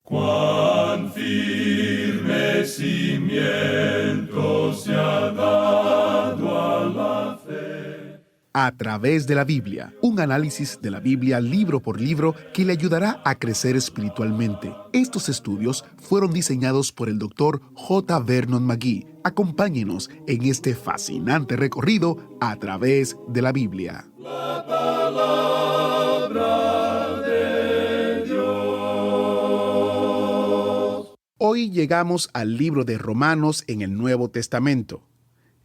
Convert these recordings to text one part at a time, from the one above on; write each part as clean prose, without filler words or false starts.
Cuán firme cimiento se ha dado a la fe. A través de la Biblia, un análisis de la Biblia libro por libro que le ayudará a crecer espiritualmente. Estos estudios fueron diseñados por el Dr. J. Vernon McGee. Acompáñenos en este fascinante recorrido a través de la Biblia. La palabra de Dios. Hoy llegamos al libro de Romanos en el Nuevo Testamento.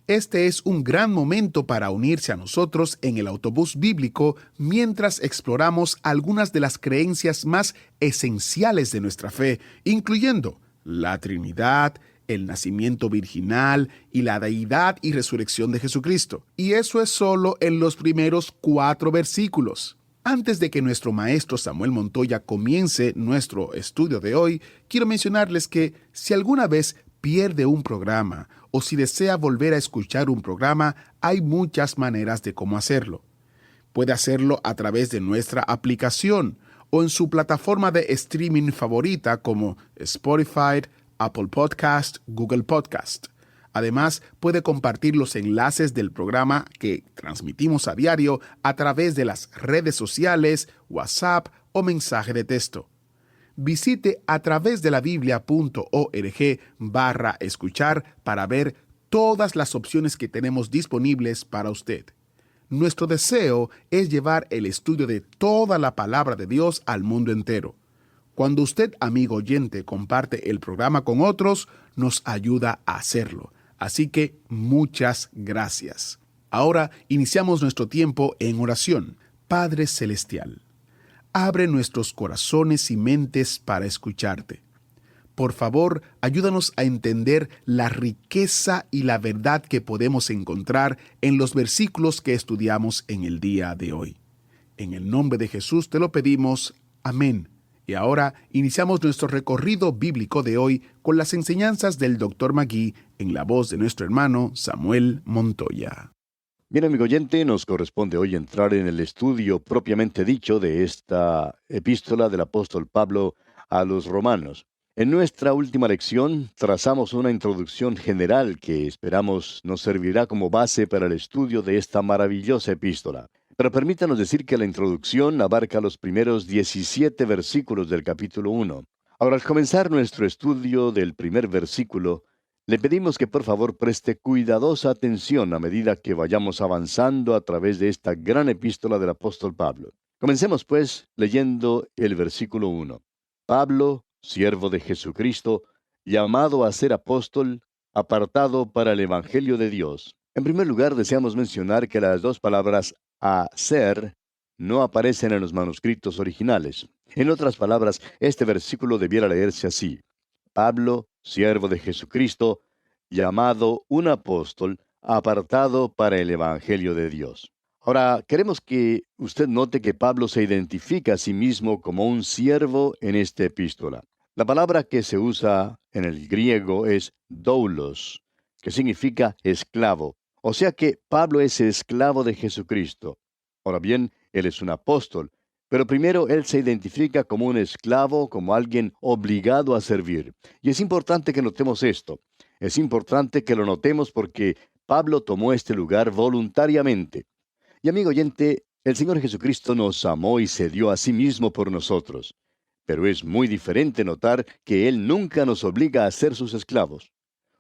Este es un gran momento para unirse a nosotros en el autobús bíblico mientras exploramos algunas de las creencias más esenciales de nuestra fe, incluyendo la Trinidad, el nacimiento virginal y la deidad y resurrección de Jesucristo. Y eso es solo en los primeros 4 versículos. Antes de que nuestro maestro Samuel Montoya comience nuestro estudio de hoy, quiero mencionarles que si alguna vez pierde un programa o si desea volver a escuchar un programa, hay muchas maneras de cómo hacerlo. Puede hacerlo a través de nuestra aplicación o en su plataforma de streaming favorita como Spotify, Apple Podcast, Google Podcast. Además, puede compartir los enlaces del programa que transmitimos a diario a través de las redes sociales, WhatsApp o mensaje de texto. Visite a través de la biblia.org/escuchar para ver todas las opciones que tenemos disponibles para usted. Nuestro deseo es llevar el estudio de toda la palabra de Dios al mundo entero. Cuando usted, amigo oyente, comparte el programa con otros, nos ayuda a hacerlo. Así que muchas gracias. Ahora iniciamos nuestro tiempo en oración. Padre Celestial, abre nuestros corazones y mentes para escucharte. Por favor, ayúdanos a entender la riqueza y la verdad que podemos encontrar en los versículos que estudiamos en el día de hoy. En el nombre de Jesús te lo pedimos. Amén. Y ahora iniciamos nuestro recorrido bíblico de hoy con las enseñanzas del Dr. McGee en la voz de nuestro hermano Samuel Montoya. Bien, amigo oyente, nos corresponde hoy entrar en el estudio propiamente dicho de esta epístola del apóstol Pablo a los romanos. En nuestra última lección trazamos una introducción general que esperamos nos servirá como base para el estudio de esta maravillosa epístola. Pero permítanos decir que la introducción abarca los primeros 17 versículos del capítulo 1. Ahora, al comenzar nuestro estudio del primer versículo, le pedimos que por favor preste cuidadosa atención a medida que vayamos avanzando a través de esta gran epístola del apóstol Pablo. Comencemos pues leyendo el versículo 1. Pablo, siervo de Jesucristo, llamado a ser apóstol, apartado para el Evangelio de Dios. En primer lugar, deseamos mencionar que las dos palabras a ser no aparecen en los manuscritos originales. En otras palabras, este versículo debiera leerse así: Pablo, siervo de Jesucristo, llamado un apóstol, apartado para el Evangelio de Dios. Ahora, queremos que usted note que Pablo se identifica a sí mismo como un siervo en esta epístola. La palabra que se usa en el griego es doulos, que significa esclavo. O sea que Pablo es esclavo de Jesucristo. Ahora bien, él es un apóstol, pero primero él se identifica como un esclavo, como alguien obligado a servir. Y es importante que notemos esto. Es importante que lo notemos porque Pablo tomó este lugar voluntariamente. Y amigo oyente, el Señor Jesucristo nos amó y se dio a sí mismo por nosotros. Pero es muy diferente notar que Él nunca nos obliga a ser sus esclavos.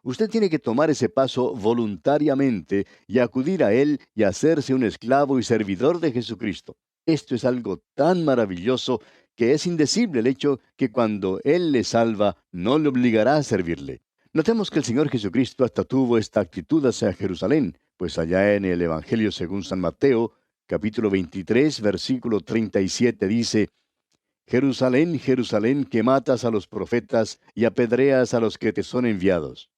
Usted tiene que tomar ese paso voluntariamente y acudir a Él y hacerse un esclavo y servidor de Jesucristo. Esto es algo tan maravilloso que es indecible el hecho que cuando Él le salva, no le obligará a servirle. Notemos que el Señor Jesucristo hasta tuvo esta actitud hacia Jerusalén, pues allá en el Evangelio según San Mateo, capítulo 23, versículo 37 dice: Jerusalén, Jerusalén, que matas a los profetas y apedreas a los que te son enviados.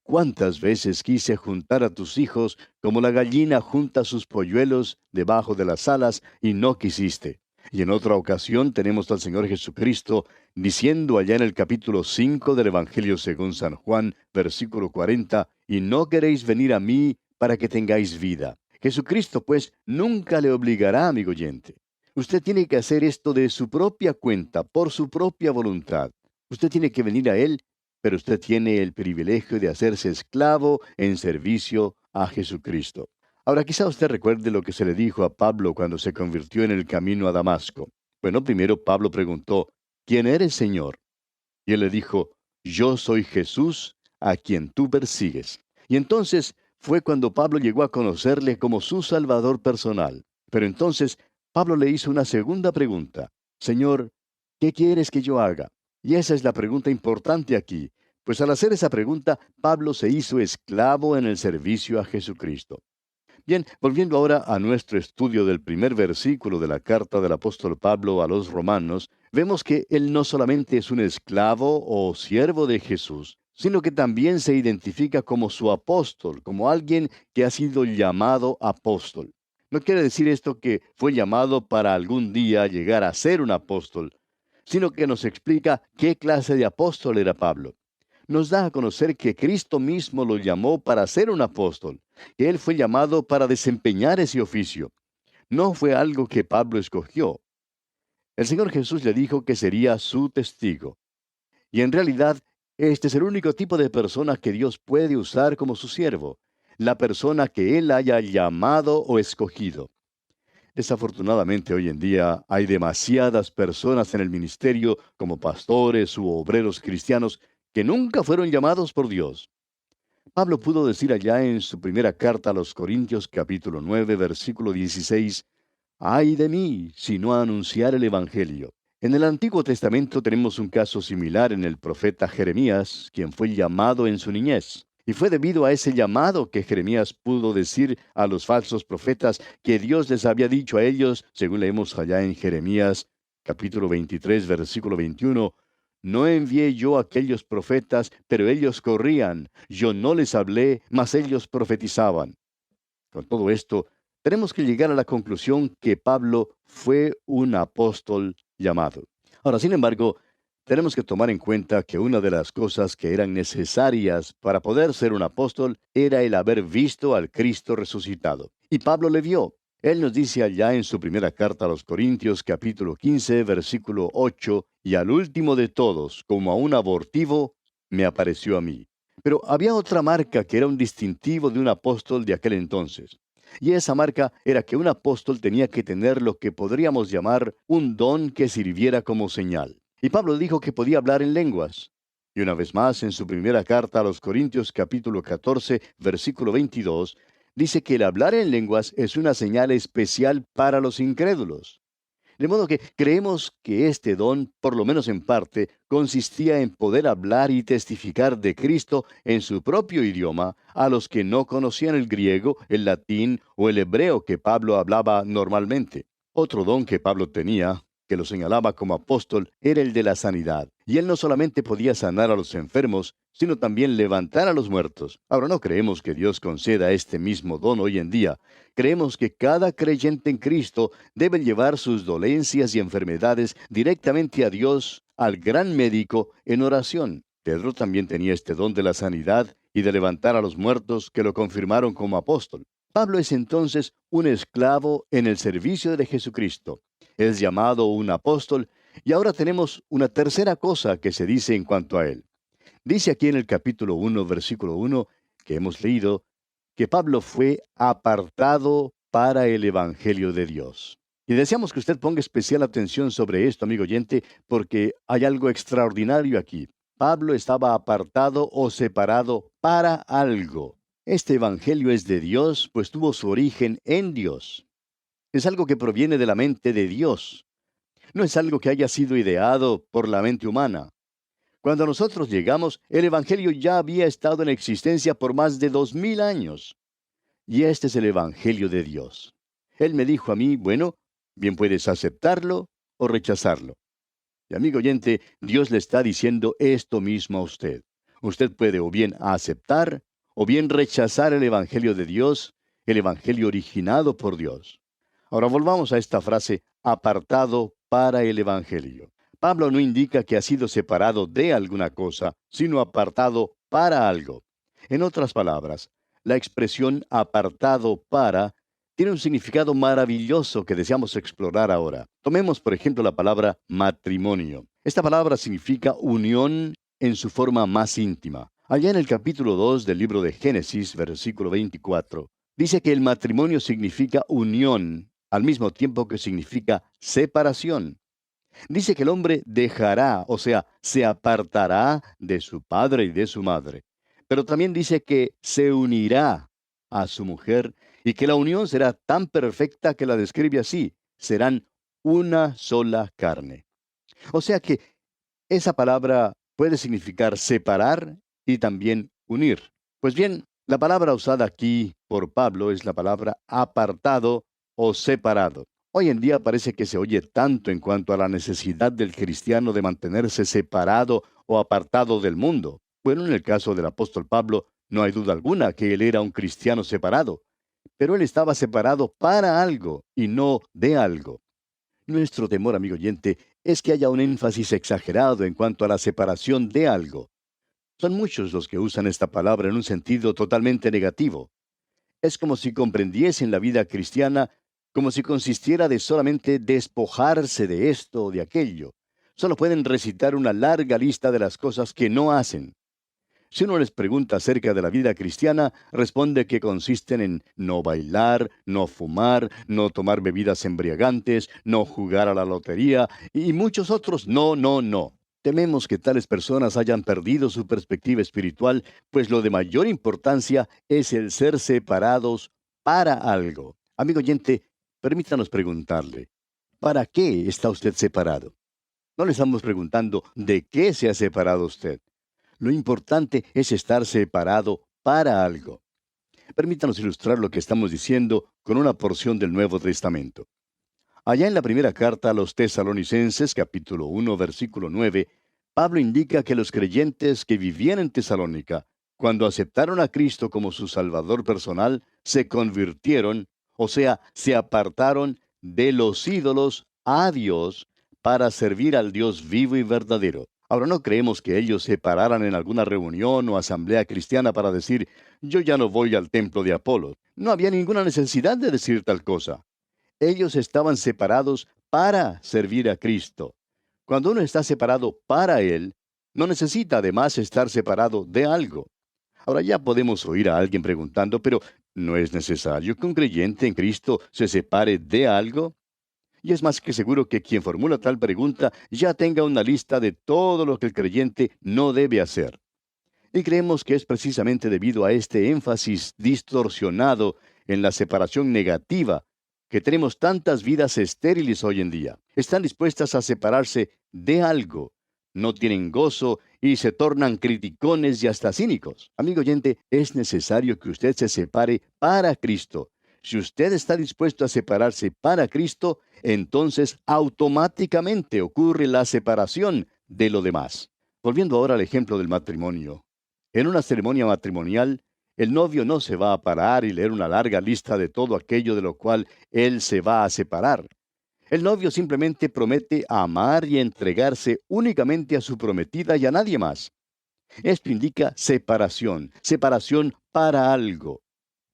¿Cuántas veces quise juntar a tus hijos como la gallina junta sus polluelos debajo de las alas y no quisiste? Y en otra ocasión tenemos al Señor Jesucristo diciendo allá en el capítulo 5 del Evangelio según San Juan, versículo 40, y no queréis venir a mí para que tengáis vida. Jesucristo, pues, nunca le obligará, amigo oyente. Usted tiene que hacer esto de su propia cuenta, por su propia voluntad. Usted tiene que venir a Él, pero usted tiene el privilegio de hacerse esclavo en servicio a Jesucristo. Ahora, quizá usted recuerde lo que se le dijo a Pablo cuando se convirtió en el camino a Damasco. Bueno, primero Pablo preguntó, ¿quién eres, Señor? Y él le dijo, yo soy Jesús, a quien tú persigues. Y entonces fue cuando Pablo llegó a conocerle como su Salvador personal. Pero entonces Pablo le hizo una segunda pregunta. Señor, ¿qué quieres que yo haga? Y esa es la pregunta importante aquí, pues al hacer esa pregunta, Pablo se hizo esclavo en el servicio a Jesucristo. Bien, volviendo ahora a nuestro estudio del primer versículo de la carta del apóstol Pablo a los romanos, vemos que él no solamente es un esclavo o siervo de Jesús, sino que también se identifica como su apóstol, como alguien que ha sido llamado apóstol. No quiere decir esto que fue llamado para algún día llegar a ser un apóstol, sino que nos explica qué clase de apóstol era Pablo. Nos da a conocer que Cristo mismo lo llamó para ser un apóstol, que él fue llamado para desempeñar ese oficio. No fue algo que Pablo escogió. El Señor Jesús le dijo que sería su testigo. Y en realidad, este es el único tipo de persona que Dios puede usar como su siervo, la persona que Él haya llamado o escogido. Desafortunadamente hoy en día hay demasiadas personas en el ministerio, como pastores u obreros cristianos, que nunca fueron llamados por Dios. Pablo pudo decir allá en su primera carta a los Corintios capítulo 9 versículo 16, «Ay de mí si no anunciar el Evangelio». En el Antiguo Testamento tenemos un caso similar en el profeta Jeremías, quien fue llamado en su niñez. Y fue debido a ese llamado que Jeremías pudo decir a los falsos profetas que Dios les había dicho a ellos, según leemos allá en Jeremías capítulo 23 versículo 21, «No envié yo a aquellos profetas, pero ellos corrían. Yo no les hablé, mas ellos profetizaban». Con todo esto, tenemos que llegar a la conclusión que Pablo fue un apóstol llamado. Ahora, sin embargo, tenemos que tomar en cuenta que una de las cosas que eran necesarias para poder ser un apóstol era el haber visto al Cristo resucitado. Y Pablo le vio. Él nos dice allá en su primera carta a los Corintios, capítulo 15, versículo 8, «Y al último de todos, como a un abortivo, me apareció a mí». Pero había otra marca que era un distintivo de un apóstol de aquel entonces. Y esa marca era que un apóstol tenía que tener lo que podríamos llamar un don que sirviera como señal. Y Pablo dijo que podía hablar en lenguas. Y una vez más, en su primera carta a los Corintios capítulo 14, versículo 22, dice que el hablar en lenguas es una señal especial para los incrédulos. De modo que creemos que este don, por lo menos en parte, consistía en poder hablar y testificar de Cristo en su propio idioma a los que no conocían el griego, el latín o el hebreo que Pablo hablaba normalmente. Otro don que Pablo tenía, que lo señalaba como apóstol, era el de la sanidad. Y él no solamente podía sanar a los enfermos, sino también levantar a los muertos. Ahora no creemos que Dios conceda este mismo don hoy en día. Creemos que cada creyente en Cristo debe llevar sus dolencias y enfermedades directamente a Dios, al gran médico, en oración. Pedro también tenía este don de la sanidad y de levantar a los muertos que lo confirmaron como apóstol. Pablo es entonces un esclavo en el servicio de Jesucristo. Es llamado un apóstol, y ahora tenemos una tercera cosa que se dice en cuanto a él. Dice aquí en el capítulo 1, versículo 1, que hemos leído, que Pablo fue apartado para el Evangelio de Dios. Y deseamos que usted ponga especial atención sobre esto, amigo oyente, porque hay algo extraordinario aquí. Pablo estaba apartado o separado para algo. Este Evangelio es de Dios, pues tuvo su origen en Dios. Es algo que proviene de la mente de Dios. No es algo que haya sido ideado por la mente humana. Cuando nosotros llegamos, el Evangelio ya había estado en existencia por más de 2000 años. Y este es el Evangelio de Dios. Él me dijo a mí, bueno, bien puedes aceptarlo o rechazarlo. Y amigo oyente, Dios le está diciendo esto mismo a usted. Usted puede o bien aceptar o bien rechazar el Evangelio de Dios, el Evangelio originado por Dios. Ahora volvamos a esta frase, apartado para el Evangelio. Pablo no indica que ha sido separado de alguna cosa, sino apartado para algo. En otras palabras, la expresión apartado para tiene un significado maravilloso que deseamos explorar ahora. Tomemos, por ejemplo, la palabra matrimonio. Esta palabra significa unión en su forma más íntima. Allá en el capítulo 2 del libro de Génesis, versículo 24, dice que el matrimonio significa unión, al mismo tiempo que significa separación. Dice que el hombre dejará, o sea, se apartará de su padre y de su madre. Pero también dice que se unirá a su mujer y que la unión será tan perfecta que la describe así: serán una sola carne. O sea que esa palabra puede significar separar y también unir. Pues bien, la palabra usada aquí por Pablo es la palabra apartado o separado. Hoy en día parece que se oye tanto en cuanto a la necesidad del cristiano de mantenerse separado o apartado del mundo. Bueno, en el caso del apóstol Pablo, no hay duda alguna que él era un cristiano separado, pero él estaba separado para algo y no de algo. Nuestro temor, amigo oyente, es que haya un énfasis exagerado en cuanto a la separación de algo. Son muchos los que usan esta palabra en un sentido totalmente negativo. Es como si comprendiesen la vida cristiana como si consistiera de solamente despojarse de esto o de aquello. Solo pueden recitar una larga lista de las cosas que no hacen. Si uno les pregunta acerca de la vida cristiana, responde que consisten en no bailar, no fumar, no tomar bebidas embriagantes, no jugar a la lotería y muchos otros no, no, no. Tememos que tales personas hayan perdido su perspectiva espiritual, pues lo de mayor importancia es el ser separados para algo. Amigo oyente, permítanos preguntarle, ¿para qué está usted separado? No le estamos preguntando de qué se ha separado usted. Lo importante es estar separado para algo. Permítanos ilustrar lo que estamos diciendo con una porción del Nuevo Testamento. Allá en la primera carta a los Tesalonicenses, capítulo 1, versículo 9, Pablo indica que los creyentes que vivían en Tesalónica, cuando aceptaron a Cristo como su Salvador personal, se convirtieron, o sea, se apartaron de los ídolos a Dios para servir al Dios vivo y verdadero. Ahora no creemos que ellos se pararan en alguna reunión o asamblea cristiana para decir, yo ya no voy al templo de Apolo. No había ninguna necesidad de decir tal cosa. Ellos estaban separados para servir a Cristo. Cuando uno está separado para Él, no necesita además estar separado de algo. Ahora ya podemos oír a alguien preguntando, pero ¿no es necesario que un creyente en Cristo se separe de algo? Y es más que seguro que quien formula tal pregunta ya tenga una lista de todo lo que el creyente no debe hacer. Y creemos que es precisamente debido a este énfasis distorsionado en la separación negativa que tenemos tantas vidas estériles hoy en día. Están dispuestas a separarse de algo. No tienen gozo y se tornan criticones y hasta cínicos. Amigo oyente, es necesario que usted se separe para Cristo. Si usted está dispuesto a separarse para Cristo, entonces automáticamente ocurre la separación de lo demás. Volviendo ahora al ejemplo del matrimonio. En una ceremonia matrimonial, el novio no se va a parar y leer una larga lista de todo aquello de lo cual él se va a separar. El novio simplemente promete amar y entregarse únicamente a su prometida y a nadie más. Esto indica separación, separación para algo.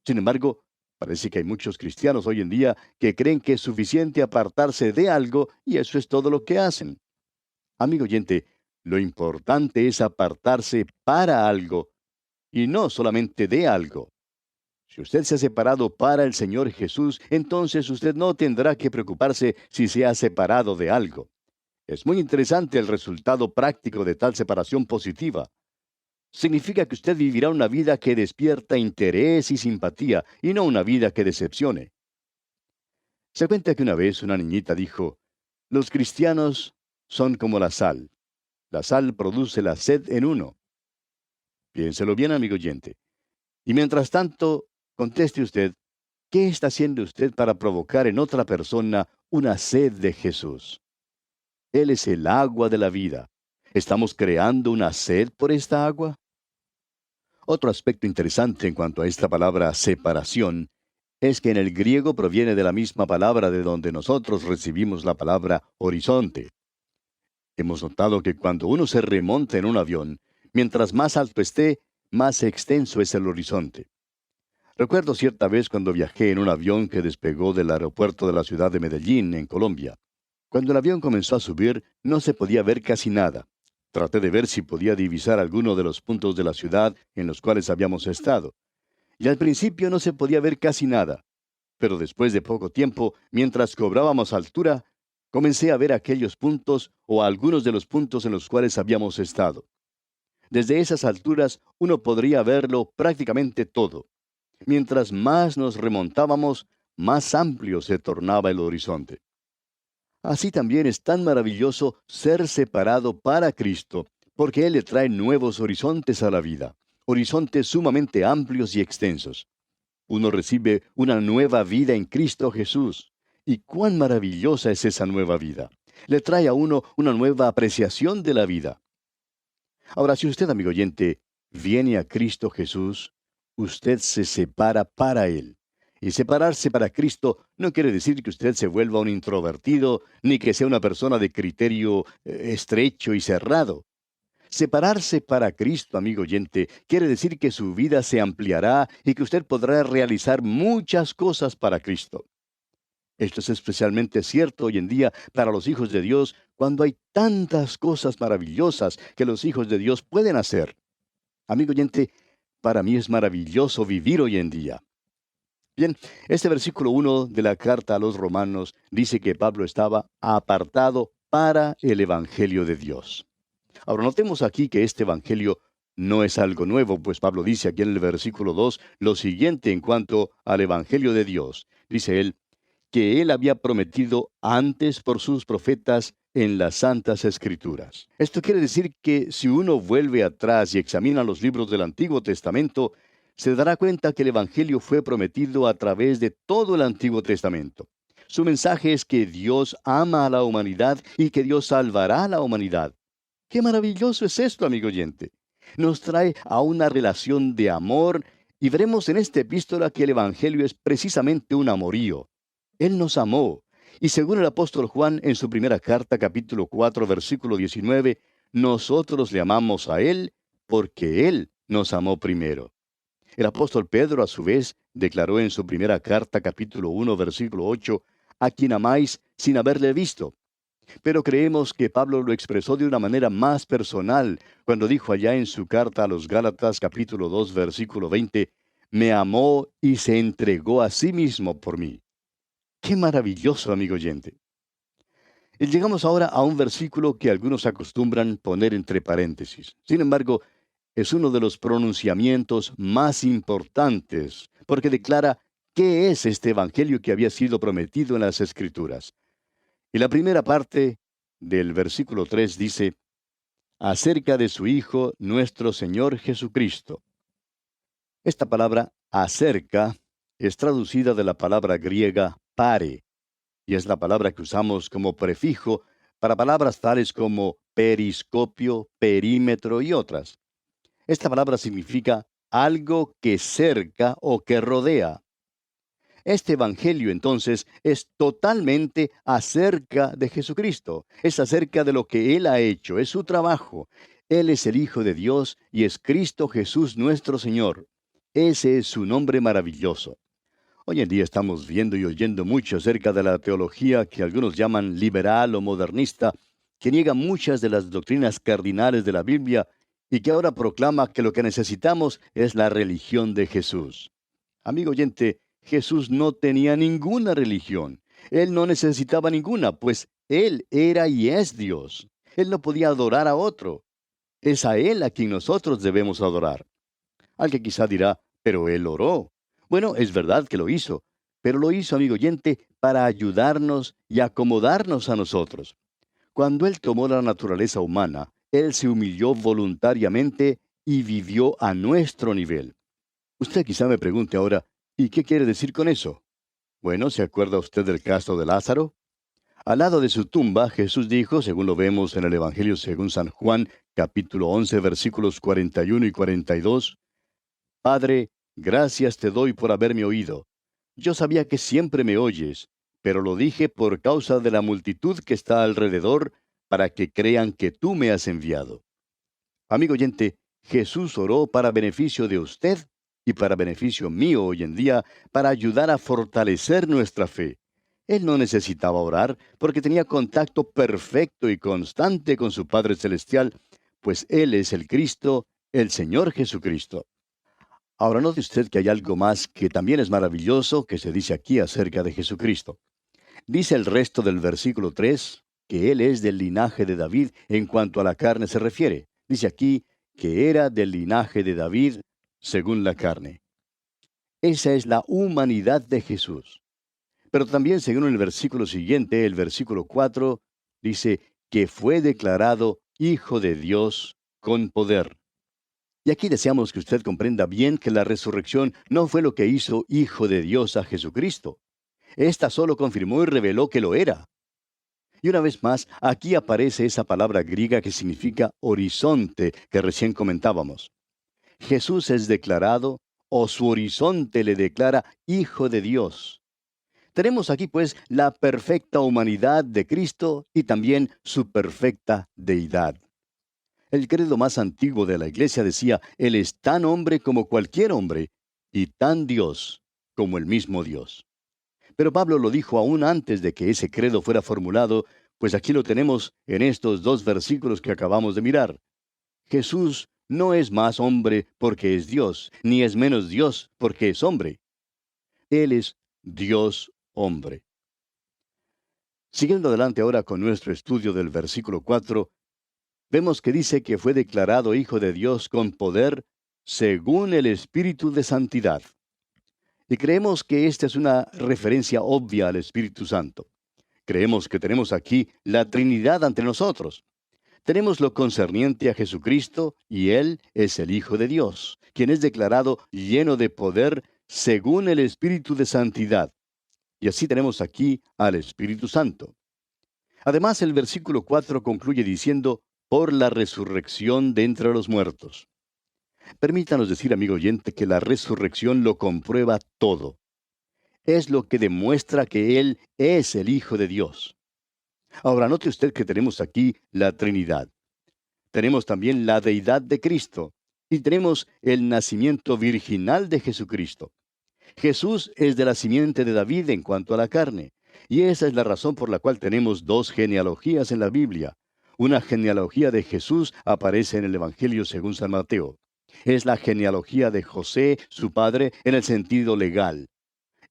Sin embargo, parece que hay muchos cristianos hoy en día que creen que es suficiente apartarse de algo y eso es todo lo que hacen. Amigo oyente, lo importante es apartarse para algo y no solamente de algo. Si usted se ha separado para el Señor Jesús, entonces usted no tendrá que preocuparse si se ha separado de algo. Es muy interesante el resultado práctico de tal separación positiva. Significa que usted vivirá una vida que despierta interés y simpatía, y no una vida que decepcione. Se cuenta que una vez una niñita dijo, los cristianos son como la sal. La sal produce la sed en uno. Piénselo bien, amigo oyente. Y mientras tanto, conteste usted, ¿qué está haciendo usted para provocar en otra persona una sed de Jesús? Él es el agua de la vida. ¿Estamos creando una sed por esta agua? Otro aspecto interesante en cuanto a esta palabra separación es que en el griego proviene de la misma palabra de donde nosotros recibimos la palabra horizonte. Hemos notado que cuando uno se remonta en un avión, mientras más alto esté, más extenso es el horizonte. Recuerdo cierta vez cuando viajé en un avión que despegó del aeropuerto de la ciudad de Medellín, en Colombia. Cuando el avión comenzó a subir, no se podía ver casi nada. Traté de ver si podía divisar alguno de los puntos de la ciudad en los cuales habíamos estado. Y al principio no se podía ver casi nada. Pero después de poco tiempo, mientras cobrábamos altura, comencé a ver aquellos puntos o algunos de los puntos en los cuales habíamos estado. Desde esas alturas uno podría verlo prácticamente todo. Mientras más nos remontábamos, más amplio se tornaba el horizonte. Así también es tan maravilloso ser separado para Cristo, porque Él le trae nuevos horizontes a la vida, horizontes sumamente amplios y extensos. Uno recibe una nueva vida en Cristo Jesús. Y cuán maravillosa es esa nueva vida. Le trae a uno una nueva apreciación de la vida. Ahora, si usted, amigo oyente, viene a Cristo Jesús, usted se separa para Él. Y separarse para Cristo no quiere decir que usted se vuelva un introvertido, ni que sea una persona de criterio estrecho y cerrado. Separarse para Cristo, amigo oyente, quiere decir que su vida se ampliará y que usted podrá realizar muchas cosas para Cristo. Esto es especialmente cierto hoy en día para los hijos de Dios, cuando hay tantas cosas maravillosas que los hijos de Dios pueden hacer. Amigo oyente, para mí es maravilloso vivir hoy en día. Bien, este versículo 1 de la carta a los Romanos dice que Pablo estaba apartado para el Evangelio de Dios. Ahora, notemos aquí que este Evangelio no es algo nuevo, pues Pablo dice aquí en el versículo 2 lo siguiente en cuanto al Evangelio de Dios. Dice él, que él había prometido antes por sus profetas en las Santas Escrituras. Esto quiere decir que si uno vuelve atrás y examina los libros del Antiguo Testamento, se dará cuenta que el Evangelio fue prometido a través de todo el Antiguo Testamento. Su mensaje es que Dios ama a la humanidad y que Dios salvará a la humanidad. ¡Qué maravilloso es esto, amigo oyente! Nos trae a una relación de amor y veremos en esta epístola que el Evangelio es precisamente un amorío. Él nos amó. Y según el apóstol Juan en su primera carta, capítulo 4, versículo 19, nosotros le amamos a Él porque Él nos amó primero. El apóstol Pedro, a su vez, declaró en su primera carta, capítulo 1, versículo 8, a quien amáis sin haberle visto. Pero creemos que Pablo lo expresó de una manera más personal cuando dijo allá en su carta a los Gálatas, capítulo 2, versículo 20, me amó y se entregó a sí mismo por mí. ¡Qué maravilloso, amigo oyente! Y llegamos ahora a un versículo que algunos acostumbran poner entre paréntesis. Sin embargo, es uno de los pronunciamientos más importantes, porque declara qué es este evangelio que había sido prometido en las Escrituras. Y la primera parte del versículo 3 dice, acerca de su Hijo, nuestro Señor Jesucristo. Esta palabra, acerca, es traducida de la palabra griega pare, y es la palabra que usamos como prefijo para palabras tales como periscopio, perímetro y otras. Esta palabra significa algo que cerca o que rodea. Este evangelio entonces es totalmente acerca de Jesucristo, es acerca de lo que Él ha hecho, es su trabajo. Él es el Hijo de Dios y es Cristo Jesús nuestro Señor. Ese es su nombre maravilloso. Hoy en día estamos viendo y oyendo mucho acerca de la teología que algunos llaman liberal o modernista, que niega muchas de las doctrinas cardinales de la Biblia y que ahora proclama que lo que necesitamos es la religión de Jesús. Amigo oyente, Jesús no tenía ninguna religión. Él no necesitaba ninguna, pues Él era y es Dios. Él no podía adorar a otro. Es a Él a quien nosotros debemos adorar. Alguien quizá dirá, pero Él oró. Bueno, es verdad que lo hizo, pero lo hizo, amigo oyente, para ayudarnos y acomodarnos a nosotros. Cuando Él tomó la naturaleza humana, Él se humilló voluntariamente y vivió a nuestro nivel. Usted quizá me pregunte ahora, ¿y qué quiere decir con eso? Bueno, ¿se acuerda usted del caso de Lázaro? Al lado de su tumba, Jesús dijo, según lo vemos en el Evangelio según San Juan, capítulo 11, versículos 41 y 42, Padre, gracias te doy por haberme oído. Yo sabía que siempre me oyes, pero lo dije por causa de la multitud que está alrededor, para que crean que tú me has enviado. Amigo oyente, Jesús oró para beneficio de usted y para beneficio mío hoy en día, para ayudar a fortalecer nuestra fe. Él no necesitaba orar porque tenía contacto perfecto y constante con su Padre Celestial, pues Él es el Cristo, el Señor Jesucristo. Ahora note usted que hay algo más que también es maravilloso que se dice aquí acerca de Jesucristo. Dice el resto del versículo 3 que Él es del linaje de David en cuanto a la carne se refiere. Dice aquí que era del linaje de David según la carne. Esa es la humanidad de Jesús. Pero también, según el versículo siguiente, el versículo 4, dice que fue declarado Hijo de Dios con poder. Y aquí deseamos que usted comprenda bien que la resurrección no fue lo que hizo Hijo de Dios a Jesucristo. Esta solo confirmó y reveló que lo era. Y una vez más, aquí aparece esa palabra griega que significa horizonte que recién comentábamos. Jesús es declarado, o su horizonte le declara Hijo de Dios. Tenemos aquí pues la perfecta humanidad de Cristo y también su perfecta deidad. El credo más antiguo de la Iglesia decía, Él es tan hombre como cualquier hombre y tan Dios como el mismo Dios. Pero Pablo lo dijo aún antes de que ese credo fuera formulado, pues aquí lo tenemos en estos dos versículos que acabamos de mirar. Jesús no es más hombre porque es Dios, ni es menos Dios porque es hombre. Él es Dios hombre. Siguiendo adelante ahora con nuestro estudio del versículo 4, vemos que dice que fue declarado Hijo de Dios con poder según el Espíritu de Santidad. Y creemos que esta es una referencia obvia al Espíritu Santo. Creemos que tenemos aquí la Trinidad ante nosotros. Tenemos lo concerniente a Jesucristo y Él es el Hijo de Dios, quien es declarado lleno de poder según el Espíritu de Santidad. Y así tenemos aquí al Espíritu Santo. Además, el versículo 4 concluye diciendo, por la resurrección de entre los muertos. Permítanos decir, amigo oyente, que la resurrección lo comprueba todo. Es lo que demuestra que Él es el Hijo de Dios. Ahora, note usted que tenemos aquí la Trinidad. Tenemos también la deidad de Cristo y tenemos el nacimiento virginal de Jesucristo. Jesús es de la simiente de David en cuanto a la carne, y esa es la razón por la cual tenemos dos genealogías en la Biblia. Una genealogía de Jesús aparece en el Evangelio según San Mateo. Es la genealogía de José, su padre, en el sentido legal.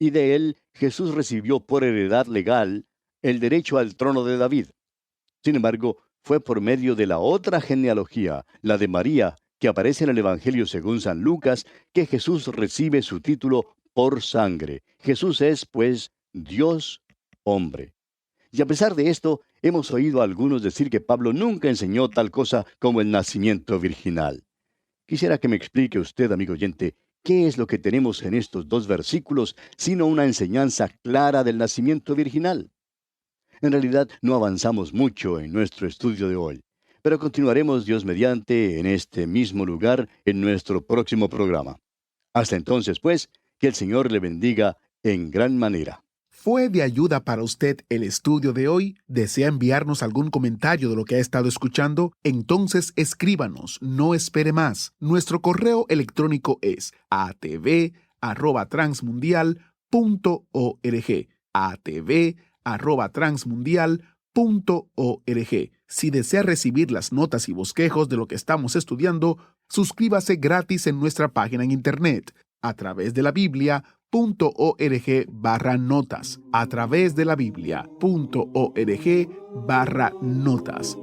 Y de él, Jesús recibió por heredad legal el derecho al trono de David. Sin embargo, fue por medio de la otra genealogía, la de María, que aparece en el Evangelio según San Lucas, que Jesús recibe su título por sangre. Jesús es, pues, Dios hombre. Y a pesar de esto, hemos oído a algunos decir que Pablo nunca enseñó tal cosa como el nacimiento virginal. Quisiera que me explique usted, amigo oyente, ¿qué es lo que tenemos en estos dos versículos, sino una enseñanza clara del nacimiento virginal? En realidad, no avanzamos mucho en nuestro estudio de hoy, pero continuaremos, Dios mediante, en este mismo lugar, en nuestro próximo programa. Hasta entonces, pues, que el Señor le bendiga en gran manera. ¿Fue de ayuda para usted el estudio de hoy? ¿Desea enviarnos algún comentario de lo que ha estado escuchando? Entonces escríbanos, no espere más. Nuestro correo electrónico es atv@transmundial.org. atv@transmundial.org. Si desea recibir las notas y bosquejos de lo que estamos estudiando, suscríbase gratis en nuestra página en internet a través de la Biblia.org/notas. A través de la Biblia.org/notas.